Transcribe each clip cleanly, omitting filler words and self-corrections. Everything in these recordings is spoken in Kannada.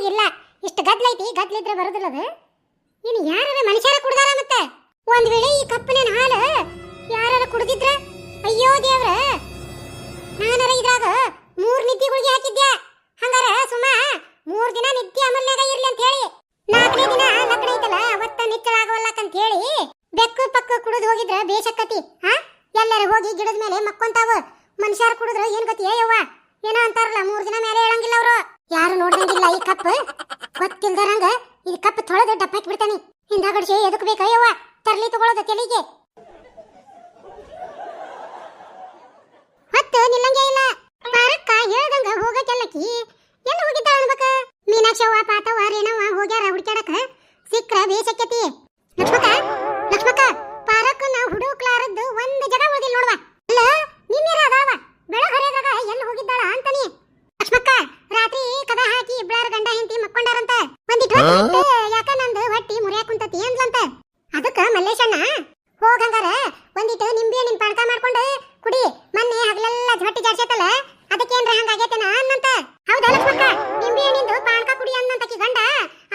ಇಲ್ಲ ಇಷ್ಟು ಗದ್ಲೈತಿ, ಗದ್ಲಿದ್ರೆ ಬರೋದಿಲ್ಲ ಅದು. ಇನ್ನು ಯಾರ ಮನುಷ್ಯರ ಕುಡ್ದಾರ ಮತ್ತೆ ಒಂದ್ ವೇಳೆ ಈ ಕಪ್ಪನ ಹಾಲು ಯಾರ ಕುಡ್ದಿದ್ರ ಅಯ್ಯೋ ದೇವ್ರ, ನಾನರ ಇದ್ರಾಗ 3 ನಿತ್ಯ ಗುಳಿಗೆ ಹಾಕಿದ್ಯಾ. ಹಂಗಾರ ಸುಮ್ಮ 3 ದಿನ ನಿತ್ಯ ಅಮಲ್ನಾಗ ಇರ್ಲಿ ಅಂತ ಹೇಳಿ 4ನೇ ದಿನ ಲಗ್ನ ಐತಲ್ಲ ಅವತ್ತ ನಿಚ್ಚಳಾಗವಲ್ಲಕಂತ ಹೇಳಿ ಬೆಕ್ಕು ಪಕ್ಕ ಕುಡಿದು ಹೋಗಿದ್ರ ಬೇಷಕ್ಕತಿ. ಎಲ್ಲರೂ ಹೋಗಿ ಗಿಡದ ಮೇಲೆ ಮಕ್ಕೊಂತಾವ. ಮನುಷ್ಯರು ಕುಡಿದ್ರ ಏನ್ ಗತಿ ಯವ್ವ, ಏನೋ ಅಂತಾರಲ್ಲ 3 ದಿನ ಮೇಲೆ ಹೇಳಂಗಿಲ್ಲ ಅವರು. ಯಾರು ನೋಡ್ದಂಗಿಲ್ಲ ಈ ಕಪ್, ಗೊತ್ತಿಲ್ದಾರಂಗ ಈ ಕಪ್ ತೊಳೆದು ಡಬ್ಬಾಕಿ ಬಿಡ್ತಾನೆ. ಹಿಂದಾಗಡ್ಸಿ ಎದಕ್ ಬೇಕಯ್ಯವ್ವ ತರ್ಲಿ ತಗೊಳ್ಳೋದ ತೆಲಿಗೆ ಹೊತ್ತು ನಿಲ್ಲಂಗೆ ಇಲ್ಲ. ಪಾರಕ್ಕ ಹೇಳ್ದಂಗ ಹೋಗಕ್ಕೆಲ್ಲಕಿ ಎಲ್ಲ ಹೋಗಿದ್ದಾಳ ಅನ್ಬೇಕ. ಮೀನಾಕ್ಷವ್ವ ಪಾತವ್ವ ರೇಣವ್ವ ಹೋಗ್ಯಾರ ಹುಡ್ಕ್ಯಾಡಕ, ಸಿಕ್ಕ್ರ ಬೇಸಕ್ಕತಿ. ಲಕ್ಷ್ಮಕ್ಕ ಪಾರಕ್ಕನ ಹುಡುಕ್ಲಾರದ್ದು ಒಂದ್ ಜಗ ಉಳಿದಿಲ್ಲ ನೋಡ್ವಾ. ಅಲ್ಲ ನಿನ್ನೆರ ಅದಾವ ಬೆಳಗ್ ಹರಿಯದಾಗ ಎಲ್ಲಿ ಹೋಗಿದ್ದಾಳ ಅಂತಾನಿ. ಲಕ್ಷ್ಮಕ್ಕ ರಾತ್ರಿ ಕದ ಹಾಕಿ ಇಬ್ಬಳಾರ ಗಂಡ ಹೆಂಡತಿ ಮಕ್ಕೊಂಡಾರಂತ. ಒಂದಿಟ್ಟು ಯಾಕ ನಂದು ಹೊಟ್ಟಿ ಮುರಿಯಾಕ ಕುಂತತಿ ಅಂದ್ಲಂತ. ಅದಕ್ಕ ಮಲ್ಲೇಶಣ್ಣ ಹೋಗಂಗಾರ ಒಂದಿಟ್ಟು ನಿಂಬೆ ಹಣ್ಣಿನ ಪಾನಕ ಮಾಡ್ಕೊಂಡು ಕುಡಿ, ಮೊನ್ನೆ ಹಗಲೆಲ್ಲ ಹೊಟ್ಟಿ ಜಾಡ್ಸೈತಲ್ಲ ಅದಕ್ಕೇನ್ರ ಹಂಗಾಗೈತೇನ ಅನ್ನಂತ. ಹೌದಾ ಲಕ್ಷ್ಮಕ್ಕ, ನಿಂಬೆ ಹಣ್ಣಿಂದು ಪಾನಕ ಕುಡಿ ಅನ್ನಂತಕಿ ಗಂಡ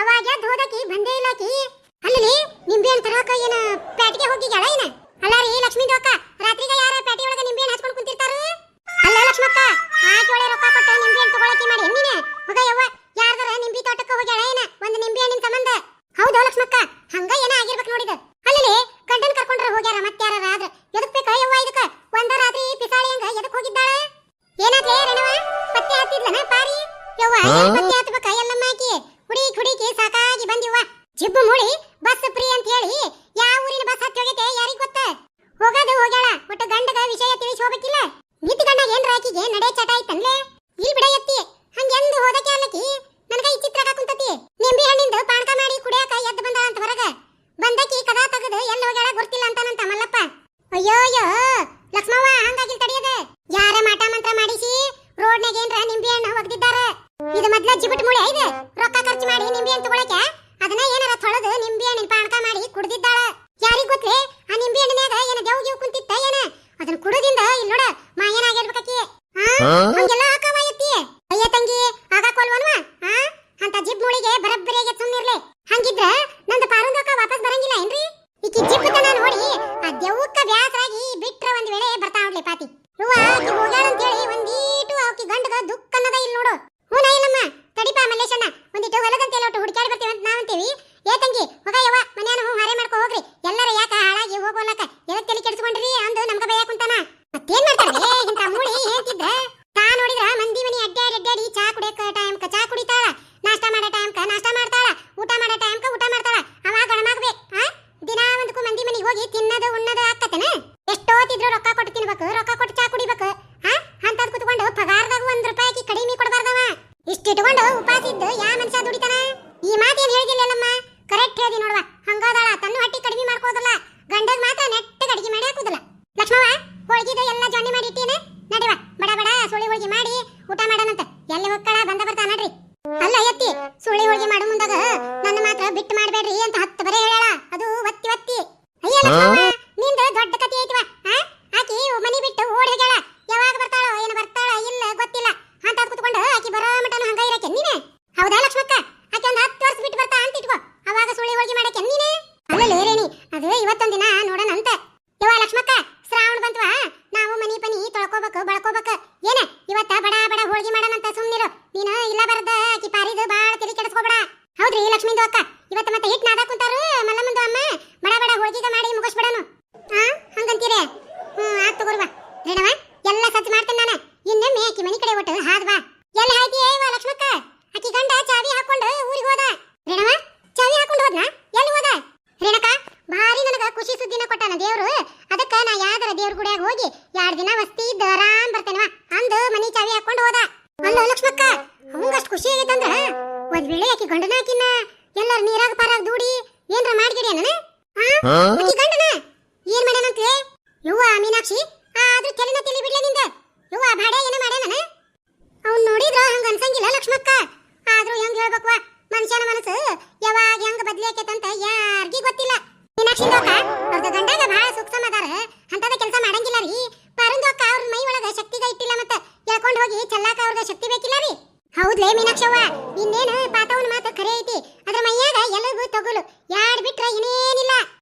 ಅವಾಗ ಎದ್ದು ಹೋದಕಿ ಬಂದೇ ಇಲ್ಲಾಕಿ. ಅಲ್ಲಿ ನಿಂಬೆ ಹಣ್ಣು ತರಕ ಏನ ಪ್ಯಾಟಿಗೆ ಹೋಗಿಗ್ಯಾಳ ಏನ? ಅಲ್ಲ ರೀ ಲಕ್ಷ್ಮೀದು ಅಕ್ಕ, ರಾತ್ರಿಗೆ ಯಾರ ಪ್ಯಾಟಿ ಒಳಗ ನಿಂಬೆ ಹಣ್ಣು ಹಚ್ಕೊಂಡು ಕುಂತಿರ್ತಾರ? ಅಲ್ಲ ಲಕ್ಷ್ಮಕ್ಕ, ಆಟ ಒಳ್ಳೆ ರೊಕ್ಕ ಕೊಟ್ಟು ನಿಂಬೆ ಹಣ್ಣು ತಗೊಳಕಿ ಮಾಡಿ ನೀನೆ ಹೋಗ ಯವ್ವ. ಯಾರ್ದಾರ ನಿಂಬೆ ತೋಟಕ್ಕೆ ಹೋಗ್ಯಾಳ ಏನ ಒಂದು ನಿಂಬೆ ಹಣ್ಣಿನ ಸಂಬಂಧ? ಹೌದಾ ಲಕ್ಷ್ಮಕ್ಕ, ಹಂಗ ಏನ ಆಗಿರ್ಬೇಕು ನೋಡಿದ. ಅಲ್ಲಿ ಗಂಡನ್ ಕರ್ಕೊಂಡ್ರ ಹೋಗ್ಯಾರ ಮತ್ತೆ ಯಾರ ಆದ್ರ ಎದಕ್ ಬೇಕ ಯವ್ವ ಇದಕ್ಕ? ಒಂದ ರಾತ್ರಿ ಪಿಸಾಳಿ ಹಂಗ ಎದಕ್ ಹೋಗಿದ್ದಾಳ? ಏನಾದ್ಲೇ ರೇಣವ ಪತ್ತೆ ಹತ್ತಿದ್ಲನ ಪಾರಿ? ಯವ್ವ ಪತ್ತೆ ಹತ್ತಬೇಕ ಎಲ್ಲಮ್ಮ ಆಕಿ ಹುಡುಕಿ ಸಾಕಾಗಿ ಬಂದಿವ್ವ. ಜಿಬ್ಬು ಮೂಳಿ ಬಸ್ ಫ್ರೀ ಅಂತ ಹೇಳಿ ಯಾವ ಊರಿನ ಬಸ್ ಹತ್ತಿ ಹೋಗೈತೆ ಯಾರಿಗ ಗೊತ್ತ? ಹೋಗದು ಹೋಗ್ಯಾಳ, ಒಟ್ಟು ಗಂಡಗ ವಿಷಯ ತಿಳಿಸಿ ಹೋಗ್ಬೇಕಿಲ್ಲ. ನಿತ್ ಗಂಡ ಏನ್ರ ಆಕಿಗೆ ನಡೆ ಚಟ ಐತನ್ಲೆ? ಇಲ್ಲಿ ಬಿಡ ಎತ್ತಿ ಹಂಗೆಂದು ಹೋದಕ್ಕೆ ಅಲ್ಲಕಿ ನನಗ ಈ ಚಿತ್ರ ಕುಂತತಿ. ನಿಂಬೆ ಹಣ್ಣಿಂದ ಪಾನಕ ಮಾಡಿ ಕುಡಿಯಾಕ ಎದ್ದು ಬಂದಾಳ ಅಂತ ಹೊರಗ. ಬಂದಕಿ ಕದಾ ತಗದು ಎಲ್ಲಿ ಹೋಗ್ಯಾಳ ಗೊತ್ತಿಲ್ಲ ಅಂತಾನಂತ ಮಲ್ಲಪ್ಪ. ಅಯ್ಯೋಯ್ಯೋ ಲಕ್ಷ್ಮವ್ವ, ಹಂಗಾಗಿ ತಡಿಯದ ಯಾರ ಮಾಟ ಮಂತ್ರ ಮಾಡಿಸಿ ರೋಡ್ನಾಗ ಏನ್ರ ನಿಂಬೆ ಹಣ್ಣು ಒಗ್ದಿದ್ದಾರ. ಇದು ಮೊದ್ಲ ಜಿಬಿಟ್ ಮೂಳೆ ಐದೆ ರೊಕ್ಕ ಖರ್ಚು ಮಾಡಿ ನಿಂಬೆ ಹಣ್ಣು ತಗೊಳಕ. ಅದನ್ನ ಏನಾರ ತೊಳೆದು ನಿಂಬೆ ಹಣ್ಣಿನ ಪಾನಕ ಮಾಡಿ ಕುಡ್ದಿದ್ದಾಳ. ಯಾರಿಗ ಗೊತ್ತೇ ಆ ನಿಂಬೆ ಹಣ್ಣಿನಾಗ ಏನ ದೇವ್ ಗಿವ್ ಕುಂತಿತ್ತ ಏನ? ಅದನ್ನ ಕುಡದಿಂದ ಇಲ್ಲಿ ನೋಡ ಮಾಯನಾಗಿರ್ಬೇಕಿ. ಹಂಗೆಲ್ಲ ಹಾಕವ ಎತ್ತಿ. ಅಯ್ಯ ತಂಗಿ ಆಗಾಕೋಲ್ವನ್ವಾ? ಅಂತ ಜಿಬ್ ಮೂಳಿಗೆ ಬರಬ್ಬರಿಯಾಗಿ ಸುಮ್ನಿರ್ಲೆ. ಹಂಗಿದ್ರ ನಂದು ಪಾರುಂದಕ್ಕ ವಾಪಸ್ ಬರಂಗಿಲ್ಲ ಏನ್ರಿ? ಈಕಿ ಜಿಬ್ ತನ ನೋಡಿ ಆ ದೆವ್ವಕ್ಕ ಬ್ಯಾಸರಾಗಿ ಬಿಟ್ರ ಒಂದ್ ವೇಳೆ ಬರ್ತಾ ನೋಡ್ಲಿ ಪಾತಿ. ಹೂವ ಆಕಿ ಹೋಗ್ಯಾಳ ಅಂತೇಳಿ ಒಂದೀಟು ಆಕಿ ಗಂಡಗ ದುಃಖ ಅನ್ನದ ಇಲ್ಲಿ ನೋಡು. ಹೂನ ಇಲ್ಲಮ್ಮ ತಡಿಪ ಮಲ್ಲೇಶಣ್ಣ, ಒಂದಿಟ್ಟು ಹೊಲದಂತೆಲ್ಲ ಒಟ್ಟು ಹುಡುಕಾಡಿ ಬರ್ತೀವಿ ಅಂತ ನಾವಂತೀವಿ. ಏ ತಂಗಿ ಹೋಗ ಯವ್ವ ಮನ್ಯಾನ ಹಾರೆ ಮಾಡ್ಕೊ ಹೋಗ್ರಿ. ಎಲ್ಲರ ಯಾಕ ಹಾಳಾಗಿ ಹೋಗೋಲಕ ಎದಕ್ ತಲೆ ಕೆಡಿಸ್ಕೊಂಡ್ರಿ ಅಂದು ನಮ್ಗ ಬಯ್ಯಾಕ ಕುಂತಾನ. ಮತ್ತೇನ್ ಮಾಡ್ತಾಳೆ ಇಂತ ಮೂಳಿ ಹೇಳ್ತಿದ್ರ? ತಾ ನೋಡಿದ್ರ ಮಂದಿ ಮನಿ ಅಡ್ಡಾಡಿ ಚಾ ಕುಡಿಯಕ ಟೈಮ್ಕ ಚಾ ಕುಡಿತಾಳ, ನಾಷ್ಟಾ ಮಾಡೋ ಟೈಮ್ಕ ನಾಷ್ಟಾ ಮಾಡ್ತಾಳ, ಊಟ ಮಾಡೋ ಟೈಮ್ಕ ಊಟ ಮಾಡ್ತಾಳ. ಅವಾಗ ಗಣಮಾಗ್ಬೇಕು ದಿನಾ ಒಂದಕ್ಕೂ ಮಂದಿ ಮನಿಗೆ ಹೋಗಿ ತಿನ್ನೋದು ಉಣ್ಣೋದು ಆಕ್ಕತನ? ಎಷ್ಟೋತಿದ್ರು ರೊಕ್ಕ ಕೊಟ್ಟು ತಿನ್ಬೇಕು, ರೊಕ್ಕ ಕೊಟ್ಟು ಚಾ ಕುಡಿಬೇಕು. ಅಂತದ್ ಕುತ್ಕೊಂಡು ಪಗಾರದಾಗ 1 ರೂಪಾಯಿ ಕಡಿಮೆ ಕೊಡಬಾರ್ದವ. ಇಷ್ಟಿಟ್ಕೊಂಡು ಉಪವಾಸ ಇದ್ದು ಯಾ ಮನುಷ್ಯ ದುಡಿತಾನ? ಈ ಮಾತೇನ್ ಹೇಳಿದಿಲ್ಲಮ್ಮ, ಕರೆಕ್ಟ್ ಹೇಳ್ದಿ ನೋಡ್ವ. ಹಂಗಾದಾಳ ತನ್ನ ಹೊಟ್ಟಿ ಕಡಿಮೆ ಮಾಡ್ಕೋದಲ್ಲ, ಗಂಡಗ್ ಮಾತ್ರ ನೆಟ್ಟಗೆ ಅಡಿಗೆ ಮಾಡಿ ಹಾಕುದಿಲ್ಲ. ಲಕ್ಷ್ಮವ್ವ ಹೋಳಿಗೆದು ಎಲ್ಲ ಜೊಣ್ಣೆ ಮಾಡಿ ಇಟ್ಟೀನ, ನಡಿವ ಬಡ ಬಡ ಸುಳಿ ಹೋಳಿಗೆ ಮಾಡಿ ಊಟ ಮಾಡೋಣಂತ. ಎಲ್ಲಿ ಹೋಗ್ತಾಳ ಬಂದ ಬರ್ತಾ ನಡ್ರಿ. ಅಲ್ಲ ಎತ್ತಿ ಸುಳಿ ಹೋಳಿಗೆ ಮಾಡೋ ಮುಂದಾಗ ನನ್ನ ಮಾತ್ರ ಬಿಟ್ಟು ಮಾಡ್ಬೇಡ್ರಿ ಅಂತ 10 ಬರೆ ಹೇಳಾಳ, ಅದು ಒತ್ತಿ ಒತ್ತಿ. ಅಯ್ಯ ಲಕ್ಷ್ಮವ್ವ ನಿಂದ ದೊಡ್ಡ ಕತೆ ಐತಿವ. ಆಕಿ ಮನಿ ಬಿಟ್ಟು ಓಡಿ ಹೋಗ್ಯಾಳ. ಯಾವಾಗ ಬರ್ತಾಳೋ ಏನು ಬರ್ತಾಳ ಇಲ್ಲ ಗೊತ್ತಿಲ್ಲ. ಅಂತ ಕುತ್ಕೊಂಡು ಆಕಿ ಬರೋ ಮಟನ ಹಂಗ ಇರಕ್ಕೆ ನೀನೆ? ಹೌದಾ ಲಕ್ಷ್ಮಕ್ಕ? ಆಕಿ ಒಂದ್ 10 ವರ್ಷ ಬಿಟ್ಟು ಬರ್ತಾ ಅಂತ ಇಟ್ಕೋ, ಅವಾಗ ಸುಳಿ ಹೋಳಿಗೆ ಮಾಡಕ್ಕೆ ನೀನೆ? ಅಲ್ಲ ರೇಣಿ, ಅದು ಇವತ್ತೊಂದ್ ದಿನ ನೋಡೋಣ ಅಂತ. ಯವ್ವ ಲಕ್ಷ್ಮಕ್ಕ, ಶ್ರಾವಣ ಬಂತ್ವಾ, ನಾವು ಮನಿ ಪನಿ ತೊಳ್ಕೋಬೇಕು ಬಳಕೋಬೇಕು. ಏನ ಇವತ್ತ ಬಡ ಬಡ ಹೋಳಿಗೆ ಮಾಡೋಣಂತ ಸುಮ್ನಿರು ನೀನು. ಇಲ್ಲ ಬರದ ಆಕಿ ಪಾರಿದು ಬಾಳ ತಲೆ ಕೆಡಿಸ್ಕೋಬೇಡ. ಹೌದ್ರಿ ಲಕ್ಷ್ಮೀದು ಅಕ್ಕ, ಇವತ್ತ ಮತ್ತೆ ಹಿಟ್ ನಾದ ಕುಂತಾರು ಮಲ್ಲಮ್ಮಂದು ಅಮ್ಮ. ಬಡ ಬಡ ಹೋಳಿಗೆ ಮಾಡಿ ಮುಗಿಸ್ಬಿಡೋಣ. ಹಂಗಂತೀರಿ? ಆತ್ ತಗೋರ್ವಾ ರೇಣವ, ಎಲ್ಲ ಸಜ್ಜು ಮಾಡ್ತೇನೆ ನಾನು. ಇನ್ನೊಮ್ಮೆ ಆಕಿ ಮನಿ ಕಡೆ ಒಟ್ಟು ಹಾದ್ ಬಾ. ಎಲ್ಲಿ ಹಾಯ್ತಿಯೇವ ಲಕ್ಷ್ಮಕ್ಕ? ಆಕಿ ಗಂಡ ಚಾವಿ ಹಾಕೊಂಡು ಊರಿಗೆ ಹೋದ. ರೇಣವ ಚಾವಿ ಹಾಕೊಂಡು ಹೋದ್ನಾ? ಎಲ್ಲಿ ಹೋದ? ರೇಣಕ ಭಾರಿ ನನಗ ಖುಷಿ ಸುದ್ದಿನ ಕೊಟ್ಟಾನ ದೇವ್ರು. ಅದಕ್ಕ ನಾ ಯಾವ್ದಾರ ದೇವ್ರ ಗುಡಿಯಾಗ ಹೋಗಿ 2 ದಿನ ವಸ್ತಿ ಇದ್ದು ಆರಾಮ್ ಬರ್ತೇನವ ಅಂದು ಮನಿ ಚಾವಿ ಹಾಕೊಂಡು ಹೋದ. ಅಲ್ಲ ಲಕ್ಷ್ಮಕ್ಕ, ಅವಂಗಷ್ಟು ಖುಷಿ ಆಗೈತಂದ್ರ ಒಂದ್ ವೇಳೆ ಆಕಿ ಗಂಡನ ಆಕಿನ ಎಲ್ಲಾರ ನೀರಾಗ ಪಾರಾಗ ದೂಡಿ ಏನ್ರ ಮಾಡ್ಗಿಡ್ಯಾನ? ಆಕಿ ಗಂಡನ ಏನ್ ಮಾಡ್ಯಾನಂತೆ? ಯವ್ವ ಮೀನಾಕ್ಷಿ, ಆದ್ರೂ ತಲೆನ ತಲೆ ಬಿಡ್ಲ ನಿಂದ. ಯವ್ವ ಬಾಡ ಏನ ಮಾಡ್ಯಾನ? ಅವ್ನ್ ನೋಡಿದ್ರ ಹಂಗ ಅನ್ಸಂಗಿಲ್ಲ ಲಕ್ಷ್ಮಕ್ಕ. ಆದ್ರೂ ಹೆಂಗ್ ಹೇಳ್ಬೇಕವ, ಮನುಷ್ಯನ ಮನಸ್ಸು ಯಾವಾಗ ಹೆಂಗ ಬದ್ಲಿಯಾಕೇತಂತ ಯಾರಿಗೂ ಗೊತ್ತಿಲ್ಲ. ಮೀನಾಕ್ಷಿಂದ ಅಕ್ಕ ಅವ್ರದ ಗಂಡಾಗ ಬಹಳ ಸೂಕ್ಷ್ಮ ಅದಾರ, ಅಂತದ ಕೆಲಸ ಮಾಡಂಗಿಲ್ಲ ರೀ. ಪಾರುಂದು ಅಕ್ಕ ಅವ್ರ ಮೈ ಒಳಗ ಶಕ್ತಿಗ ಇಟ್ಟಿಲ್ಲ, ಮತ್ತ ಹೇಳ್ಕೊಂಡ್ ಹೋಗಿ ಚೆಲ್ಲಾಕ ಅವ್ರದ ಶಕ್ತಿ ಬೇಕಿಲ್ಲ ರೀ. ಹೌದ್ಲೇ ಮೀನಾಕ್ಷವ್ವ ಇನ್ನೇನು ಪಾತವನ ಮಾತು ಖರೆ ಐತಿ ಅದ್ರ ಮೈಯಾಗ ಎಲ್ಲರಿಗೂ ತಗೊಲು ಯಾಡ್ ಬಿಟ್ರ ಇನ್ನೇನಿಲ್ಲ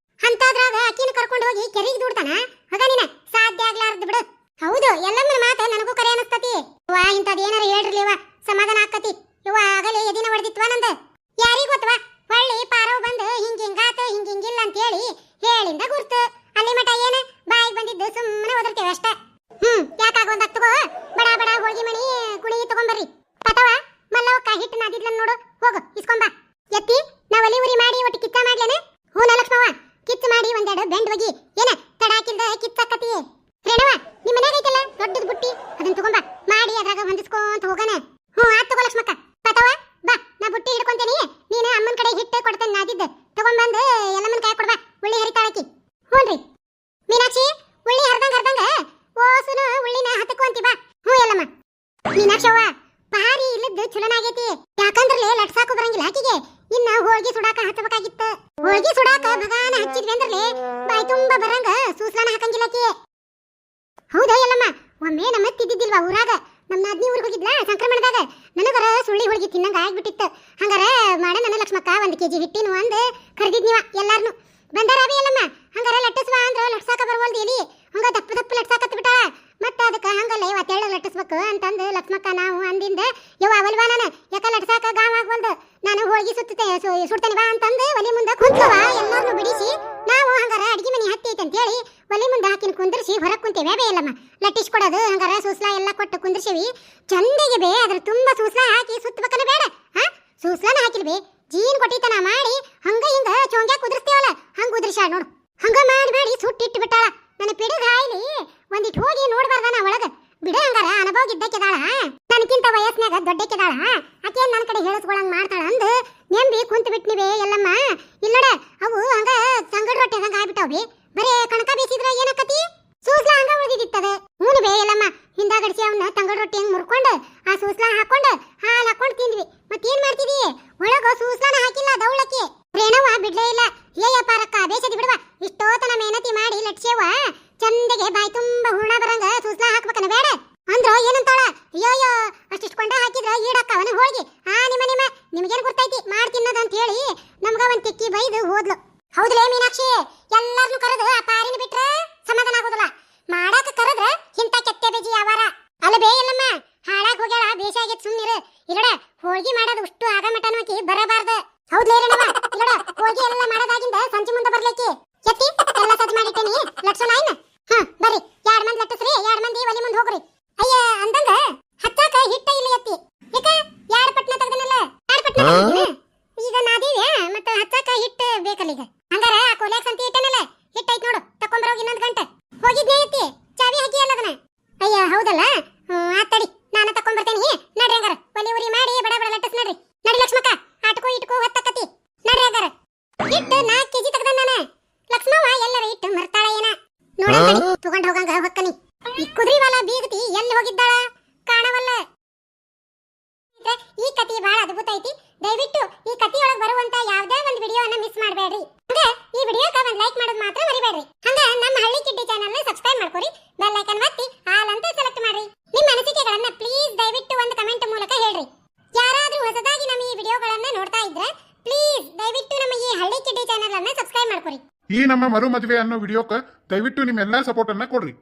ಅಂತದ್ರಾಗ ಅಕ್ಕಿನ ಕರ್ಕೊಂಡು ಹೋಗಿ ಕೆರೆಗೆ ದೂಡ್ತಾನ ಆಗ ನೀನ ಸಾಧ್ಯ ಆಗ್ಲಾರ್ದು ಬಿಡು ಹೌದು ಎಲ್ಲಮ್ಮನ ಮಾತ ನನಗೂ ಕರೆ ಅನಸ್ತತಿ ವಾ ಇಂತದ್ ಏನಾರ ಹೇಳ್ರಲಿವ ಸಮಾಧಾನ ಆಕತಿ ಇವ ಆಗಲೇ ಎದಿನ ಹೊಡೆದಿತ್ವ ನಂದ ಯಾರಿಗ ಗೊತ್ತವಾ ಹೊಳ್ಳಿ ಪಾರವ್ ಬಂದು ಹಿಂಗಾತ ಹಿಂಗಿಲ್ಲ ಅಂತ ಹೇಳಿ ಹೇಳಿಂದ ಗುರ್ತು ಅಲ್ಲಿ ಮಟ ಏನ ಬಾಯಿಗೆ ಬಂದಿದ್ದು ಸುಮ್ಮನೆ ಒದರ್ತೇವೆ ಅಷ್ಟೇ ಯಾಕಾಗ ಒಂದ್ ತಗೋ ಬಡ ಬಡ ಹೋಳ್ಗಿ ಮಣಿ ಕುಣಿ ತಗೊಂಬರ್ರಿ ಪತವ ಮಲ್ಲವಕ್ಕ ಹಿಟ್ಟು ನಾದಿದ್ಲನ್ ನೋಡು ಹೋಗು ಇಸ್ಕೊಂಬ ಎತ್ತಿ ನಾವ್ ಒಲಿ ಉರಿ ಮಾಡಿ ಒಟ್ಟು ಕಿಚ್ಚ ಮಾಡ್ಲೇನೆ ಹೂನ ಲಕ್ಷ್ಮವ್ವ ಕಿಚ್ಚ ಮಾಡಿ ಒಂದೆರಡು ಬೆಂಡ್ ಹೋಗಿ ಏನ ತಡಾಕಿಲ್ದ ಕಿಚ್ಚಕ್ಕತಿ ರೇಣವ ನಿಮ್ಮ ಮನೆಗೆ ಐತಲ್ಲ ದೊಡ್ಡದ ಬುಟ್ಟಿ ಅದನ್ನ ತಗೊಂಬ ಮಾಡಿ ಅದ್ರಾಗ ಹೊಂದಿಸ್ಕೊಂತ ಹೋಗನ ಆತ್ ತಗೋ ಲಕ್ಷ್ಮಕ್ಕ ಪತವ ಬಾ ನಾ ಬುಟ್ಟಿ ಹಿಡ್ಕೊಂತೇನಿ ನೀನು ಅಮ್ಮನ ಕಡೆ ಹಿಟ್ಟು ಕೊಡ್ತೇನೆ ನಾದಿದ್ದ ತಗೊಂಬಂದು ಎಲ್ಲಮ್ಮನ ಕೈ ಕೊಡ್ಬಾ ಉಳ್ಳಿ ಹರಿತಾಳಕಿ ಹ್ಞೂನ್ರಿ ಮೀನಾಕ್ಷಿ ಉಳ್ಳಿ ಹರ್ದಂಗ ಓಸುನು ಉಳ್ಳಿನ ಹತ್ತಕೊಂತಿ ಬಾ ಎಲ್ಲಮ್ಮ ಮೀನಾಕ್ಷವ್ವ ಭಾರಿ ಇಲ್ಲದ್ದು ಚುಲನಾಗೈತಿ ಯಾಕಂದ್ರಲೆ ಲಟ್ಸಾಕು ಬರಂಗಿಲ್ಲ ಆಕಿಗೆ ಇನ್ನ ಹೋಳ್ಗಿ ಸುಡಾಕ ಹಚ್ಚಬೇಕಾಗಿತ್ತ ಹೋಳ್ಗಿ ಸುಡಾಕ ಭಗಾನ ಹಚ್ಚಿದ್ವಿ ಅಂದ್ರಲೆ ಬಾಯಿ ತುಂಬಾ ಬರಂಗ ಸೂಸ್ಲಾನ ಹಾಕಂಗಿಲ್ಲ ಆಕಿ ಹೌದಾ ಎಲ್ಲಮ್ಮ ಒಮ್ಮೆ ನಮ್ಮ ತಿದ್ದಿದ್ದಿಲ್ವಾ ಊರಾಗ ನಮ್ಮ ನಾದ್ನಿ ಊರಿಗೆ ಹೋಗಿದ್ಲಾ ಸಂಕ್ರಮಣದಾಗ ನನಗರ ಸುಳ್ಳಿ ಹೋಳ್ಗಿ ತಿನ್ನಂಗ ಆಗ್ಬಿಟ್ಟಿತ್ತು ಹಂಗಾರ ಮಾಡ ನನ್ನ ಲಕ್ಷ್ಮಕ್ಕ 1 kg ಹಿಟ್ಟಿನ ಒಂದ್ ಕರೆದಿದ್ನಿವ ಎಲ್ಲಾರ್ನು ಬಂದಾರಾವಿ ಎಲ್ಲಮ್ಮ ಹಂಗಾರ ಲಟ್ಟಿಸ್ವಾ ಅಂದ್ರ ಲಟ್ಸಾಕ ಬರವಲ್ದು ಎಲಿ ಹಂಗ ದಪ್ಪ ಲಟ್ಸಾಕತ್ ಬಿಟ್ಟಾಳ ಮತ್ತ ಅದಕ್ಕ ಹಂಗಲ್ಲ ಇವ ತೆಳ್ಳ ಲಟ್ಟಿಸ್ಬೇಕು ಅಂತಂದು ಲಕ್ಷ್ಮಕ್ಕ ನಾವು ಅಂದಿಂದ ಯವ್ವ ಅವಲ್ವಾ ನಾನು ಯಾಕ ಲಟ್ಸಾಕ ಗಾವ ಆಗ್ವಲ್ದು ನಾನು ಹೋಳ್ಗಿ ಸುಡ್ತೇನೆ ಬಾ ಅಂತಂದು ಒಲಿ ಮುಂದೆ ಕುಂತ್ಲವ ಎಲ್ಲಾರ್ನು ಬಿಡಿಸಿ ನಾವು ಹಂಗಾರ ಅಡಿಗೆ ಮನೆ ಹತ್ತೈತೆ ಅಂತ ಹೇಳಿ ಒಲಿ ಮುಂದೆ ಹಾಕಿನ ಕುಂದ್ರಿಸಿ ಹೊರಗೆ ಕುಂತೇವೆ ಬೇ ಎಲ್ಲಮ್ಮ ಲಟ್ಟಿಸ್ಕೊಡೋದು ಹಂಗಾರ ಸೂಸ್ಲಾ ಎಲ್ಲ ಕೊಟ್ಟು ಕುಂದ್ರಿಸಿವಿ ಚಂದಿಗೆ ಬೇ ಅದ್ರ ತುಂಬಾ ಸೂಸ್ಲಾ ಹಾಕಿ ಸುತ್ತಬೇಕನ ಬೇಡ ಸೂಸ್ಲಾನ ಹಾಕಿಲ್ ಬೇ ಜೀನ್ ಕೊಟ್ಟಿತನ ಮಾಡಿ ಹಂಗ ಹಿಂಗ ಚೋಂಗ್ಯಾ ಕುದ್ರಸ್ತೇವಲ್ಲ ಹಂಗ ಉದ್ರಿಸಾಳ ನೋಡು ಹಂಗ ಮಾಡಿ ಸುಟ್ಟಿಟ್ಟು ಬಿಟ್ಟಾಳ ನನ್ನ ಪಿಡಿಗ ಹಾಯ್ಲಿ ಒಂದಿಟ್ ಹೋಗಿ ನೋಡ್ಬಾರ್ದಾನ ಒಳಗ ಬಿಡ ಹಂಗಾರ ಅನುಭವ ಇದ್ದಕ್ಕೆದಾಳ ನನಗಿಂತ ವಯಸ್ಸಿನಾಗ ದೊಡ್ಡಕ್ಕೆದಾಳ ಆಕೆ ನನ್ನ ಕಡೆ ಹೇಳಿಸ್ಕೊಳಂಗ್ ಮಾಡ್ತಾಳ ಅಂದು ನೆಂಬಿ ಕುಂತ ಬಿಟ್ನಿವೆ ಎಲ್ಲಮ್ಮ ಇಲ್ಲಡ ಅವು ಹಂಗ ಸಂಗಡ ರೊಟ್ಟೆ ಹಂಗ ಆಗ್ಬಿಟ್ಟವ್ರಿ ಬರೇ ಕಣಕ ಬೇಸಿದ್ರ ಏನಕತಿ ಸೂಸ್ಲಾ ಹಂಗ ಉಳಿದಿತ್ತದ ಹೂನು ಬೇ ಎಲ್ಲಮ್ಮ ಹಿಂದಾಗಡಿಸಿ ಅವನ್ನ ತಂಗಡ ರೊಟ್ಟಿ ಹಂಗ ಮುರ್ಕೊಂಡು ಆ ಸೂಸ್ಲಾ ಹಾಕೊಂಡು ಹಾಲು ಹಾಕೊಂಡು ತಿಂದ್ವಿ ಮತ್ತೇನ್ ಮಾಡ್ತಿದಿ ಒಳಗ ಸೂಸ್ಲಾನ ಹಾಕಿಲ್ಲ ದೌಳಕ್ಕೆ ರೇಣವ್ವ ಬಿಡ್ಲೇ ಇಲ್ಲ ಏಯ ಪಾರಕ್ಕ ಬೇಸದಿ ಬಿಡುವ ಇಷ್ಟೋತನ ಮೇನತಿ ಮಾಡಿ ಲಟ್ಸೇವ ಚಂದಗೆ ಬಾಯಿ ತುಂಬಾ ಹೂರ್ಣ ಬರಂಗ ಸೂಸ್ಲಾ ಹಾಕ್ಬೇಕನ ಬೇಡ ಅಂದ್ರ ಏನಂತಾಳ ಅಯ್ಯೋ ಅಷ್ಟಿಷ್ಟು ಕೊಂಡ ಹಾಕಿದ್ರ ಈಡಕ್ಕ ಅವನ ಹೋಳ್ಗಿ ನಿಮಗೇನು ಗೊತ್ತೈತಿ ಮಾಡ್ತಿನ್ನೋದು ಅಂತ ಹೇಳಿ ನಮ್ಗ ಒಂದ್ ತಿಕ್ಕಿ ಬೈದು ಹೋದ್ಲು ಹೌದಲೇ ಮೀನಾಕ್ಷಿ ಎಲ್ಲಾರ್ನು ಕರೆದು ಆ ಪಾರಿನ ಬಿಟ್ರ ಸಮಾಧಾನ ಆಗೋದಿಲ್ಲ ಮಾಡಾಕ ಕರೆದ್ರ ಇಂತ ಕೆತ್ತೆ ಬೇಜಿ ಯಾವಾರ ಅಲ್ಲ ಬೇ ಎಲ್ಲಮ್ಮ ಹಾಳಾಗ್ ಹೋಗ್ಯಾಳ ಬೇಸಾಗಿತ್ ಸುಮ್ನಿರು ಇಲ್ಲಡ ಹೋಳ್ಗಿ ಮಾಡೋದು ಅಷ್ಟು ಆಗ ಮಟನು ಆಕಿ ಬರಬಾರ್ದು ಹೌದ್ಲೇ ರೇಣವ ಇಲ್ಲಡ ಹೋಳ್ಗಿ ಎಲ್ಲ ಮಾಡೋದಾಗಿಂದ ಸಂಜೆ ಮುಂದೆ ಬರ್ಲಿಕ್ಕೆ ಎತ್ತಿ ಎಲ್ಲ ಸದ್ ಮಾಡಿಟ್ಟೇನಿ ಲಟ್ಸೋಣ ಇನ್ನ ಬರ್ರಿ 2 ಮಂದಿ ಲಟ್ಟಿಸ್ರಿ 2 ಮಂದಿ ಒಲಿ ಮುಂದೆ ಹೋಗ್ರಿ ಅಯ್ಯ ಅಂದಂಗ ಹತ್ತಾಕ ಹಿಟ್ಟ ಇಲ್ಲ ಎತ್ತಿ ಯಾಕ 2 ಪಟ್ನ ತೆಗ್ದನಲ್ಲ 2 ಪಟ್ನ ಈಗ ನಾದೀವ್ಯಾ ಮತ್ತ ಹತ್ತಾಕ ಹಿಟ್ಟು ಬೇಕಲ್ಲ ಈಗ ಹಂಗಾರ ಆ ಕೋಲ್ಯಾಗ ಸಂತಿ ಇಟ್ಟನಲ್ಲ ಹಿಟ್ಟೈತ್ ನೋಡು ತಕೊಂಬರೋಗಿ ಇನ್ನೊಂದು ಗಂಟೆ ಹೋಗಿದ್ನೇ ಎತ್ತಿ ಚಾವಿ ಹಾಕಿ ಅಲ್ಲ ಅದನ್ನ ಅಯ್ಯ ಹೌದಲ್ಲ ಆತಡಿ ನಾನು ತಕೊಂಬರ್ತೇನಿ ನಡ್ರಿ ಹಂಗಾರ ಒಲಿ ಉರಿ ಮಾಡಿ ಬಡ ಬಡ ಲಟ್ಟಿಸ್ ನಡ್ರಿ ನಡಿ ಲಕ್ಷ್ಮಕ್ಕ ಆಟಕೋ ಇಟ್ಕೋ ಹೊತ್ತಕತಿ ನಡ್ರಿ ಹಂಗಾರ ಹಿಟ್ಟು 4 kg ತೆಗ್ದ ನಾನು ಲಕ್ಷ್ಮವ್ವ ಎಲ್ಲರ ಹಿಟ್ಟು ಮರ್ತಾಳ ಏನ ನೋಡಂತಡಿ ತಗೊಂಡ್ ಹೋಗಂಗ ಹೊಕ್ಕನಿ ಈ ಕುದುರೆವಾಲ ಬೀಗತಿ ಎಲ್ಲಿ ಹೋಗಿದ್ದಾಳ ಕಾಣವಲ್ಲ ಈ ಕಥೆ ಬಹಳ ಅದ್ಭುತ ಐತಿ ದಯವಿಟ್ಟು ಈ ಕಥೆಯೊಳಗೆ ಬರುವಂತ ಯಾವುದೇ ಒಂದು ವಿಡಿಯೋನ ಮಿಸ್ ಮಾಡಬೇಡ್ರಿ ಹಂಗ ಈ ವಿಡಿಯೋಕ್ಕೆ ಒಂದು ಲೈಕ್ ಮಾಡೋದು ಮಾತ್ರ ಮರಿಬೇಡ್ರಿ ಹಂಗ ನಮ್ಮ ಹಳ್ಳಿ ಕಿಡ್ಡಿ ಚಾನೆಲ್ ನ ಸಬ್ಸ್ಕ್ರೈಬ್ ಮಾಡ್ಕೊರಿ ಬೆಲ್ ಐಕಾನ್ ಒತ್ತಿ ಆಲ್ ಅಂತ ಸೆಲೆಕ್ಟ್ ಮಾಡ್ರಿ ನಿಮ್ಮ ಅನಿಸಿಕೆಗಳನ್ನ ಪ್ಲೀಸ್ ದಯವಿಟ್ಟು ಒಂದು ಕಮೆಂಟ್ ಮೂಲಕ ಹೇಳ್ರಿ ಯಾರಾದ್ರೂ ಹೊಸದಾಗಿ ನಮ್ಮ ಈ ವಿಡಿಯೋಗಳನ್ನ ನೋಡ್ತಾ ಇದ್ರೆ ಪ್ಲೀಸ್ ದಯವಿಟ್ಟು ನಮ್ಮ ಈ ಹಳ್ಳಿ ಕಿಡ್ಡಿ ಚಾನೆಲ್ ಅನ್ನ ಸಬ್ಸ್ಕ್ರೈಬ್ ಮಾಡ್ಕೊರಿ ಈ ನಮ್ಮ ಮರು ಮದುವೆ ಅನ್ನೋ ವಿಡಿಯೋಕ್ಕೆ ದಯವಿಟ್ಟು ನಿಮ್ಮೆಲ್ಲಾ ಸಪೋರ್ಟ್ ಅನ್ನ ಕೊಡ್ರಿ.